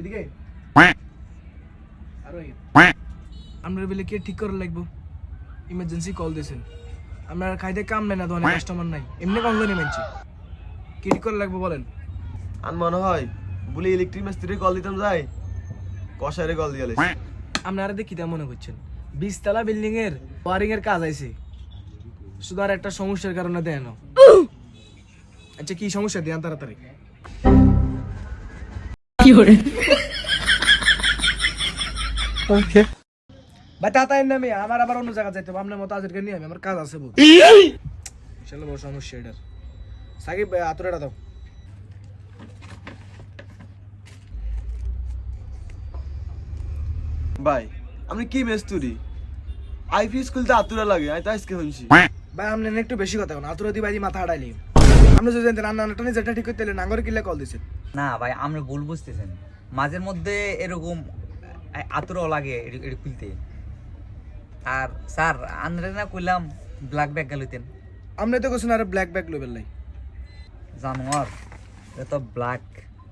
এদিকে আর ওই আমরা বলে কে ঠিক করে লাগবো ইমার্জেন্সি কল দিয়েছেন আমরা খাইতে কাম নাই না ধরনের কাস্টমার নাই এমনি কম ধরে মেনছি কি ঠিক করে লাগবো বলেন আর মনে হয় বলে ইলেকট্রিক মিস্ত্রি কল দিতাম যাই কষারে কল দিয়ে আপনারা দেখি তা মনে করছেন 20 তলা বিল্ডিং এর ওয়ারিং এর কাজ আইছে শুধু আর একটা সমস্যার কারণে দেন আচ্ছা কি সমস্যা দেন তাড়াতাড়ি কি করে ওকে বাতাতাই না আমি আমার আবার অন্য জায়গা যাইতে হবে আপনার মতো আজকে নিয়ে আমি আমার কাজ আছে বহুত চলো বড় সমস্যা এটা সাকিব আতরাটা দাও ভাই আপনি কি মিস্ত্রি আইপি স্কুলতে আতুরা লাগে আমি তো আজকে শুনছি ভাই আপনি একটু বেশি কথা কোন আতরা দি ভাই মাথা হাড়াইলি আপনি যদি জানতেন রান্নাটা নিয়ে যেটা ঠিক করতে নাঙ্গরে কিল্লা কল দিছেন না ভাই আমরা ভুল বুঝতেছেন মাঝের মধ্যে এরকম আতরও লাগে এটা খুলতে আর স্যার আনরে না কইলাম ব্ল্যাক ব্যাগ গালিতেন আপনি তো কোছেন আর ব্ল্যাক ব্যাগ লেভেল নাই জানোয়ার এটা তো ব্ল্যাক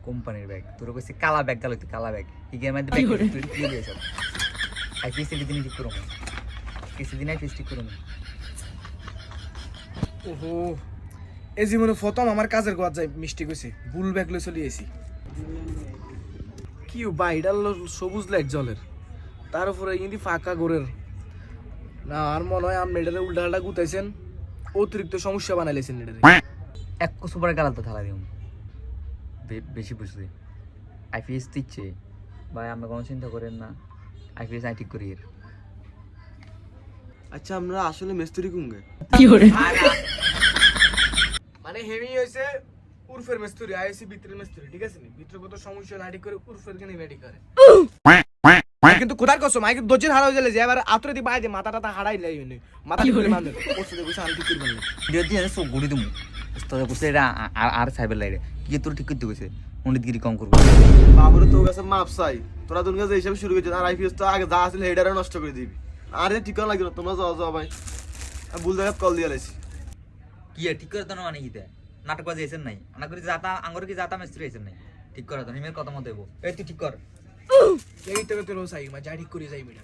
কোম্পানির ব্যাগ তোর কইছে কালা ব্যাগ গালিতে কালা ব্যাগ ইগের মধ্যে ব্যাগ তুই কি দিয়েছ আইপিএস এর দিন ঠিক করব কিছুদিন আইপিএস ঠিক করব ওহো এই জীবনে প্রথম আমার কাজের গোয়া যায় মিষ্টি কইছে বুল ব্যাগ লই চলি আইছি কি ভাই এটা সবুজ লাইট জলের তার উপরে ইন্দি ফাঁকা গোরের না আর মনে হয় আপনি এটারে উল্টাটা গুতাইছেন অতিরিক্ত সমস্যা বানাইলেছেন এটারে এক সুপার গালাতে থালা দিম বেশি বুঝতে আইপিএস দিচ্ছে ভাই আমরা কোনো চিন্তা করেন না আইপিএস আই ঠিক করি এর আচ্ছা আমরা আসলে মিস্ত্রি কুঙ্গে কি করে মানে হেমি হইছে উরফের মিস্ত্রি আইসি ভিতরের মিস্ত্রি ঠিক আছে নি ভিতরে কত সমস্যা নাটি করে উরফের কেন রেডি করে কিন্তু কোথার কসম আই দোজির হারা হয়ে গেলে যে এবার আতরে দি বাইদে মাথাটা হারাই লাই নি মাথা খুলে মানবে ওসে দেখো শান্তি করবেন না ভিডিও দিয়ে সব গুড়ি দিমু তোরা কইছে এটা আর সাইবার লাইরে কি তোর ঠিক করতে কইছে পণ্ডিতগিরি কম করব বাবুরে তোর কাছে মাপ চাই তোরা দুন কাছে হিসাব শুরু করেছিস আর আইপিএস তো আগে যা আছিল হেডারে নষ্ট করে দিবি আরে ঠিক করা লাগবে তোমরা যাও যাও ভাই ভুল জায়গায় কল দিয়ে লাইছি কি ঠিক করে তো মানে কিতে নাটক বাজে আইছেন নাই আনা করে যাতা আঙ্গর কি যাতা মিস্ত্রি আইছেন নাই ঠিক করে তো নিমের কথা মত দেব এই তুই ঠিক কর এই তো তোর সাই মা যা ঠিক করে যাই মিটা